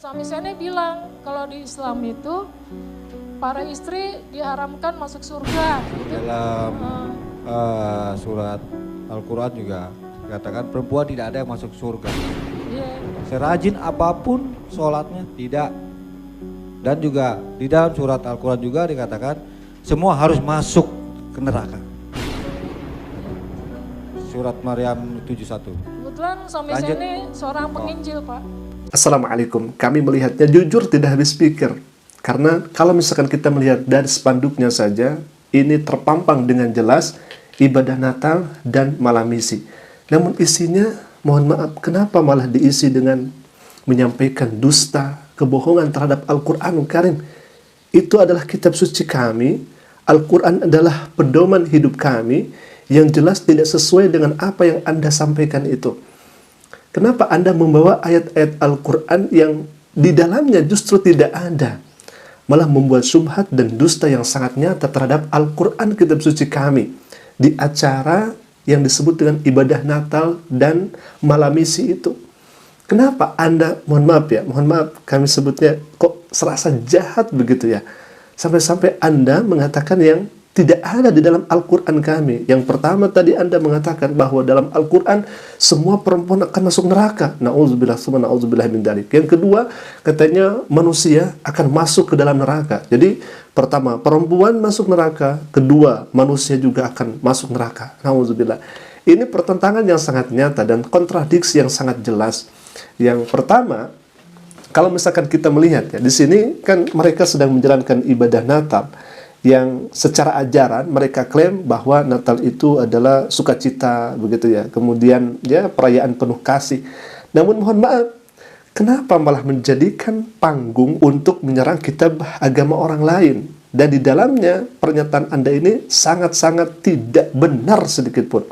Suami saya bilang kalau di Islam itu para istri diharamkan masuk surga. Dalam surat Al-Quran juga dikatakan perempuan tidak ada yang masuk surga. Yeah. Serajin apapun sholatnya tidak. Dan juga di dalam surat Al-Quran juga dikatakan semua harus masuk ke neraka. Surat Maryam 71. Kebetulan suami saya ini seorang penginjil, Pak. Assalamualaikum. Kami melihatnya jujur tidak habis pikir. Karena kalau misalkan kita melihat dari spanduknya saja, ini terpampang dengan jelas ibadah Natal dan malam misi. Namun isinya, mohon maaf, kenapa malah diisi dengan menyampaikan dusta, kebohongan terhadap Al-Quranul Karim? Itu adalah kitab suci kami. Al-Quran adalah pedoman hidup kami yang jelas tidak sesuai dengan apa yang Anda sampaikan itu. Kenapa Anda membawa ayat-ayat Al-Quran yang di dalamnya justru tidak ada? Malah membuat syubhat dan dusta yang sangat nyata terhadap Al-Quran kitab suci kami di acara yang disebut dengan ibadah Natal dan malam misi itu. Kenapa Anda, mohon maaf kami sebutnya kok serasa jahat begitu ya. Sampai-sampai Anda mengatakan yang tidak ada di dalam Al-Quran kami. Yang pertama tadi Anda mengatakan bahwa dalam Al-Quran semua perempuan akan masuk neraka. Na'udzubillah summa na'udzubillah min dzalik. Yang kedua, katanya manusia akan masuk ke dalam neraka. Jadi pertama, perempuan masuk neraka. Kedua, manusia juga akan masuk neraka. Na'udzubillah. Ini pertentangan yang sangat nyata dan kontradiksi yang sangat jelas. Yang pertama, kalau misalkan kita melihat ya, di sini kan mereka sedang menjalankan ibadah Natal yang secara ajaran mereka klaim bahwa Natal itu adalah sukacita begitu ya, kemudian ya perayaan penuh kasih. Namun mohon maaf, kenapa malah menjadikan panggung untuk menyerang kitab agama orang lain? Dan di dalamnya pernyataan Anda ini sangat-sangat tidak benar sedikit pun.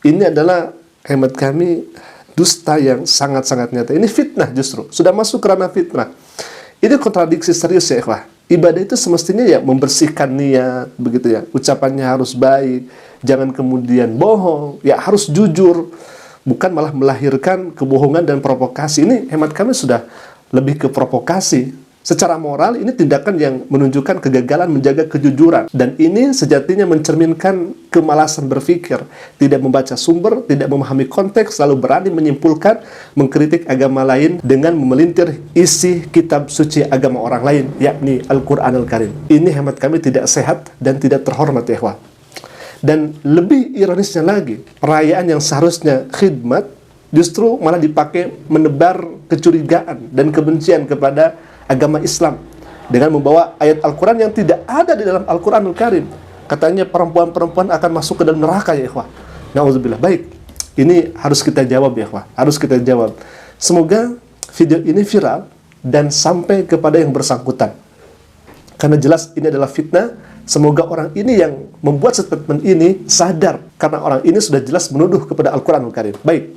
Ini adalah hemat kami dusta yang sangat-sangat nyata. Ini fitnah justru, sudah masuk ke ranah fitnah. Ini kontradiksi serius ya ikhwah. Ibadah itu semestinya ya membersihkan niat, begitu ya. Ucapannya harus baik, jangan kemudian bohong, ya harus jujur. Bukan malah melahirkan kebohongan dan provokasi. Ini hemat kami sudah lebih ke provokasi. Secara moral ini tindakan yang menunjukkan kegagalan menjaga kejujuran. Dan ini sejatinya mencerminkan kemalasan berpikir. Tidak membaca sumber, tidak memahami konteks, lalu berani menyimpulkan, mengkritik agama lain dengan memelintir isi kitab suci agama orang lain, yakni Al-Quranul Karim. Ini hemat kami tidak sehat dan tidak terhormat ya ikhwah. Dan lebih ironisnya lagi, perayaan yang seharusnya khidmat justru malah dipakai menebar kecurigaan dan kebencian kepada agama Islam dengan membawa ayat Al-Quran yang tidak ada di dalam Al-Quranul Karim. Katanya perempuan-perempuan akan masuk ke dalam neraka ya ikhwah. Na'udzubillah. Baik, ini harus kita jawab ya ikhwah, harus kita jawab. Semoga video ini viral dan sampai kepada yang bersangkutan, karena jelas ini adalah fitnah. Semoga orang ini yang membuat statement ini sadar, karena orang ini sudah jelas menuduh kepada Al-Quranul Karim. Baik,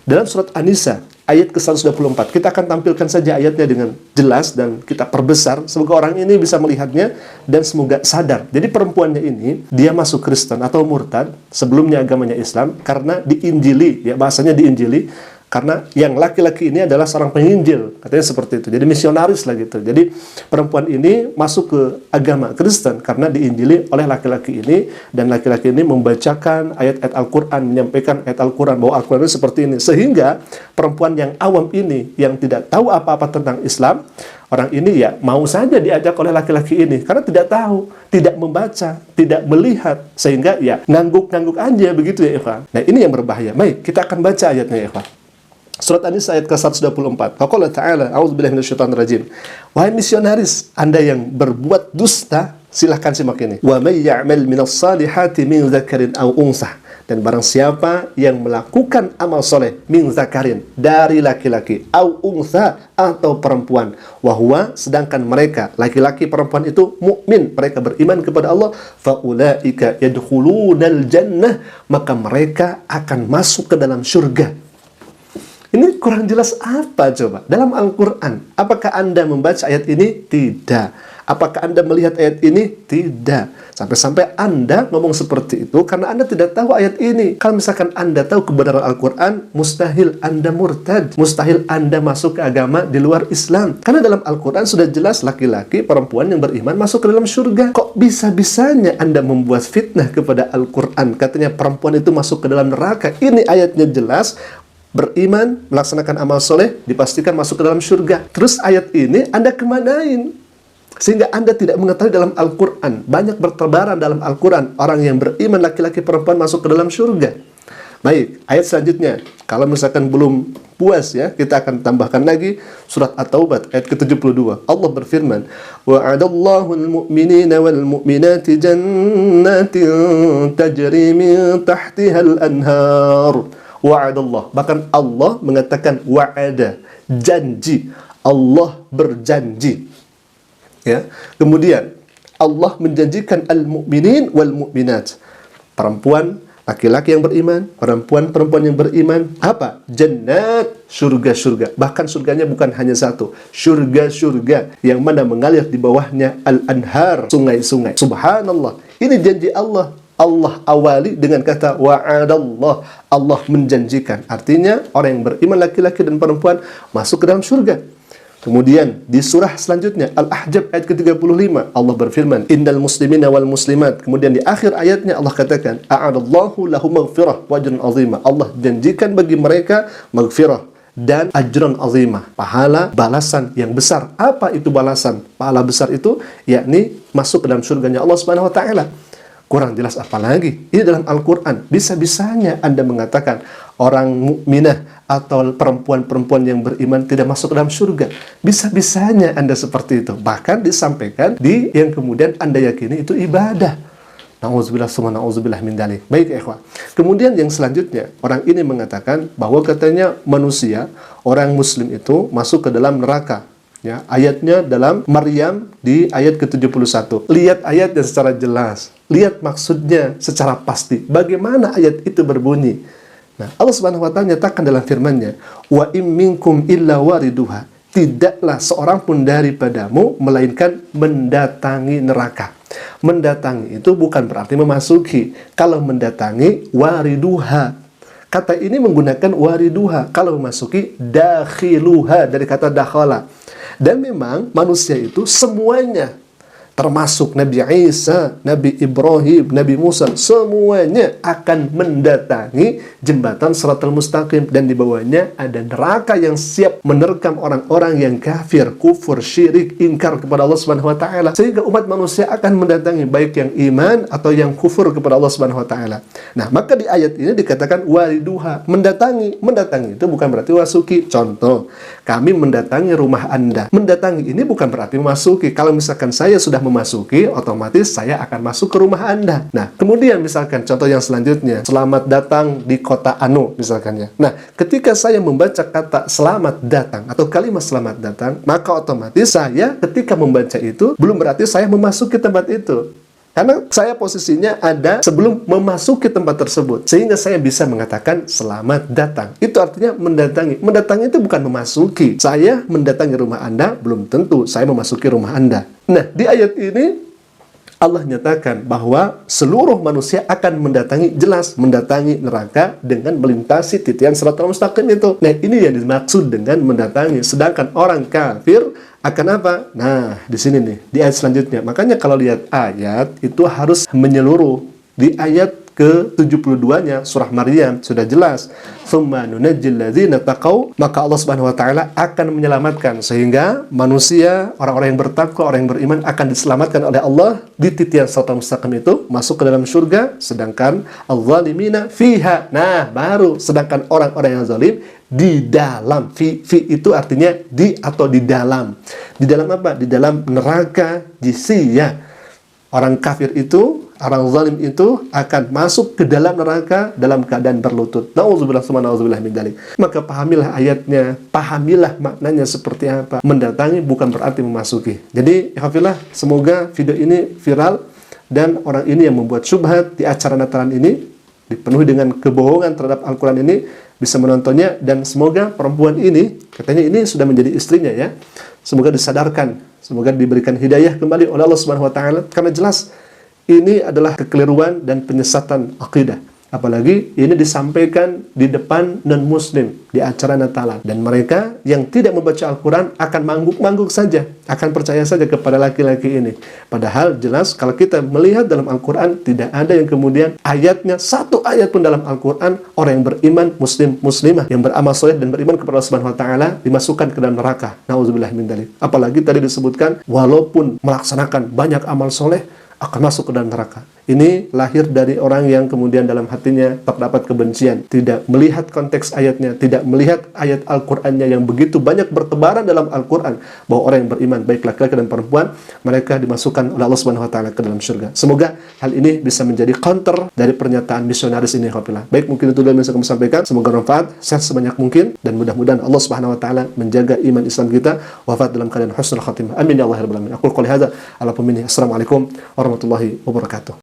dalam surat An-Nisa ayat ke-124, kita akan tampilkan saja ayatnya dengan jelas dan kita perbesar. Semoga orang ini bisa melihatnya dan semoga sadar. Jadi perempuannya ini, dia masuk Kristen atau murtad, sebelumnya agamanya Islam, karena diinjili, ya bahasanya diinjili, karena yang laki-laki ini adalah seorang penginjil, katanya seperti itu. Jadi misionaris lah gitu. Jadi perempuan ini masuk ke agama Kristen karena diinjili oleh laki-laki ini, dan laki-laki ini membacakan ayat-ayat Al-Quran, menyampaikan ayat Al-Quran, bahwa Al-Quran itu seperti ini. Sehingga perempuan yang awam ini, yang tidak tahu apa-apa tentang Islam, orang ini ya mau saja diajak oleh laki-laki ini, karena tidak tahu, tidak membaca, tidak melihat, sehingga ya ngangguk-ngangguk aja begitu ya ikhwan. Nah ini yang berbahaya. Baik, kita akan baca ayatnya ya ikhwan. Surat An-Nisa ayat ke-124. Faqala ta'ala, a'udzubillahi minasyaitonir rajim. Wahai misionaris, Anda yang berbuat dusta, silahkan simak ini. Wa may ya'mal minas salihati min dzakarin aw unsah. Dan barang siapa yang melakukan amal soleh min zakarin, dari laki-laki, au unsah, atau perempuan, wahwa, sedangkan mereka laki-laki perempuan itu mukmin, mereka beriman kepada Allah, faulaika yadkhulunal jannah, maka mereka akan masuk ke dalam surga. Ini kurang jelas apa coba? Dalam Al-Quran, apakah Anda membaca ayat ini? Tidak. Apakah Anda melihat ayat ini? Tidak. Sampai-sampai Anda ngomong seperti itu karena Anda tidak tahu ayat ini. Kalau misalkan Anda tahu kebenaran Al-Quran, mustahil Anda murtad. Mustahil Anda masuk ke agama di luar Islam. Karena dalam Al-Quran sudah jelas laki-laki, perempuan yang beriman masuk ke dalam surga. Kok bisa-bisanya Anda membuat fitnah kepada Al-Quran? Katanya perempuan itu masuk ke dalam neraka. Ini ayatnya jelas. Beriman, melaksanakan amal soleh, dipastikan masuk ke dalam surga. Terus ayat ini Anda kemanain? Sehingga Anda tidak mengetahui dalam Al-Quran. Banyak bertebaran dalam Al-Quran. Orang yang beriman, laki-laki, perempuan masuk ke dalam surga. Baik, ayat selanjutnya. Kalau misalkan belum puas ya, kita akan tambahkan lagi surat At-Taubah ayat ke-72. Allah berfirman, "Wa'adallahu al-mu'minina wal-mu'minati jannatin tajri min tahtiha al-anhar." Wa'adallah. Bahkan Allah mengatakan wa'ada, janji. Allah berjanji. Ya. Kemudian Allah menjanjikan al-mu'minin wal-mu'minat. Perempuan, laki-laki yang beriman, perempuan yang beriman. Apa? Jannat, surga-surga. Bahkan surganya bukan hanya satu. Surga-surga yang mana mengalir di bawahnya al-anhar, sungai-sungai. Subhanallah. Ini janji Allah. Allah awali dengan kata wa'adallah. Allah menjanjikan. Artinya orang yang beriman laki-laki dan perempuan masuk ke dalam surga. Kemudian di surah selanjutnya Al-Ahzab ayat ke-35 Allah berfirman, innal muslimina wal muslimat. Kemudian di akhir ayatnya Allah katakan, a'adallahu lahum maghfirah wa ajran azimah. Allah janjikan bagi mereka maghfirah dan ajran azimah, pahala balasan yang besar. Apa itu balasan? Pahala besar itu yakni masuk ke dalam surganya Allah Subhanahu wa taala. Kurang jelas apa lagi? Ini dalam Al-Quran. Bisa-bisanya Anda mengatakan orang mukminah atau perempuan-perempuan yang beriman tidak masuk ke dalam surga. Bisa-bisanya Anda seperti itu. Bahkan disampaikan di yang kemudian Anda yakini itu ibadah. Na'udzubillah summa na'udzubillah min dzalik. Baik ikhwah. Kemudian yang selanjutnya, orang ini mengatakan bahwa katanya manusia, orang muslim itu masuk ke dalam neraka. Ya, ayatnya dalam Maryam di ayat ke-71. Lihat ayatnya secara jelas. Lihat maksudnya secara pasti. Bagaimana ayat itu berbunyi? Nah, Allah Subhanahu wa taala nyatakan dalam firman-Nya, "Wa im minkum illa wariduha." Tidaklah seorang pun daripadamu melainkan mendatangi neraka. Mendatangi itu bukan berarti memasuki. Kalau mendatangi wariduha. Kata ini menggunakan wariduha. Kalau memasuki dakhiluha dari kata dakhala. Dan memang manusia itu semuanya, termasuk Nabi Isa, Nabi Ibrahim, Nabi Musa, semuanya akan mendatangi jembatan Shiratal Mustaqim, dan di bawahnya ada neraka yang siap menerkam orang-orang yang kafir, kufur, syirik, ingkar kepada Allah Subhanahu wa taala. Sehingga umat manusia akan mendatangi baik yang iman atau yang kufur kepada Allah Subhanahu wa taala. Nah, maka di ayat ini dikatakan wariduha, mendatangi. Mendatangi itu bukan berarti masuki. Contoh, kami mendatangi rumah Anda. Mendatangi ini bukan berarti memasuki. Kalau misalkan saya sudah memasuki, otomatis saya akan masuk ke rumah Anda. Nah, kemudian misalkan contoh yang selanjutnya, selamat datang di kota Anu misalkan ya. Nah, ketika saya membaca kata selamat datang atau kalimat selamat datang, maka otomatis saya ketika membaca itu belum berarti saya memasuki tempat itu. Karena saya posisinya ada sebelum memasuki tempat tersebut. Sehingga saya bisa mengatakan selamat datang. Itu artinya mendatangi. Mendatangi itu bukan memasuki. Saya mendatangi rumah Anda, belum tentu saya memasuki rumah Anda. Nah, di ayat ini Allah nyatakan bahwa seluruh manusia akan mendatangi, jelas mendatangi neraka dengan melintasi titian Shiratal Mustaqim itu. Nah, ini yang dimaksud dengan mendatangi. Sedangkan orang kafir akan apa? Nah, di sini nih, di ayat selanjutnya. Makanya kalau lihat ayat itu harus menyeluruh. Di ayat ke-72-nya surah Maryam sudah jelas, "Tsumma nunajjil ladzina taqaw," maka Allah Subhanahu wa taala akan menyelamatkan, sehingga manusia, orang-orang yang bertakwa, orang yang beriman akan diselamatkan oleh Allah di titian Shiratal Mustaqim itu, masuk ke dalam surga, sedangkan adz-dzalimina fiha. Nah, baru sedangkan orang-orang yang zalim di dalam. Fi itu artinya di atau di dalam. Di dalam apa? Di dalam neraka jisiyah. Orang kafir itu, orang zalim itu akan masuk ke dalam neraka dalam keadaan berlutut. Na'udzubillah summa na'udzubillah min dzalik. Maka pahamilah ayatnya, pahamilah maknanya seperti apa. Mendatangi bukan berarti memasuki. Jadi, ikhwafillah, semoga video ini viral dan orang ini yang membuat syubhat di acara Natalan ini dipenuhi dengan kebohongan terhadap Al-Quran ini bisa menontonnya, dan semoga perempuan ini, katanya ini sudah menjadi istrinya ya, Semoga disadarkan, semoga diberikan hidayah kembali oleh Allah Subhanahu wa taala, karena jelas ini adalah kekeliruan dan penyesatan akidah. Apalagi ini disampaikan di depan non-muslim di acara Natalan. Dan mereka yang tidak membaca Al-Quran akan mangguk-mangguk saja, akan percaya saja kepada laki-laki ini. Padahal jelas kalau kita melihat dalam Al-Quran, tidak ada yang kemudian ayatnya, satu ayat pun dalam Al-Quran, orang yang beriman, muslim, muslimah, yang beramal soleh dan beriman kepada Allah Subhanahu wa taala dimasukkan ke dalam neraka. Nauzubillah min dzalik. Apalagi tadi disebutkan walaupun melaksanakan banyak amal soleh akan masuk ke dalam neraka. Ini lahir dari orang yang kemudian dalam hatinya terdapat kebencian, tidak melihat konteks ayatnya, tidak melihat ayat Al-Qur'annya yang begitu banyak bertebaran dalam Al-Qur'an, bahwa orang yang beriman baik laki-laki dan perempuan, mereka dimasukkan oleh Allah Subhanahu wa taala ke dalam surga. Semoga hal ini bisa menjadi counter dari pernyataan misionaris ini. Baik, mungkin itu dulu yang bisa kami sampaikan. Semoga bermanfaat, sehat sebanyak mungkin, dan mudah-mudahan Allah Subhanahu wa taala menjaga iman Islam kita, wafat dalam keadaan husnul khatimah. Amin ya Allah rabbal alamin. Aku qouli hadza ala minni. Assalamualaikum warahmatullahi wabarakatuh.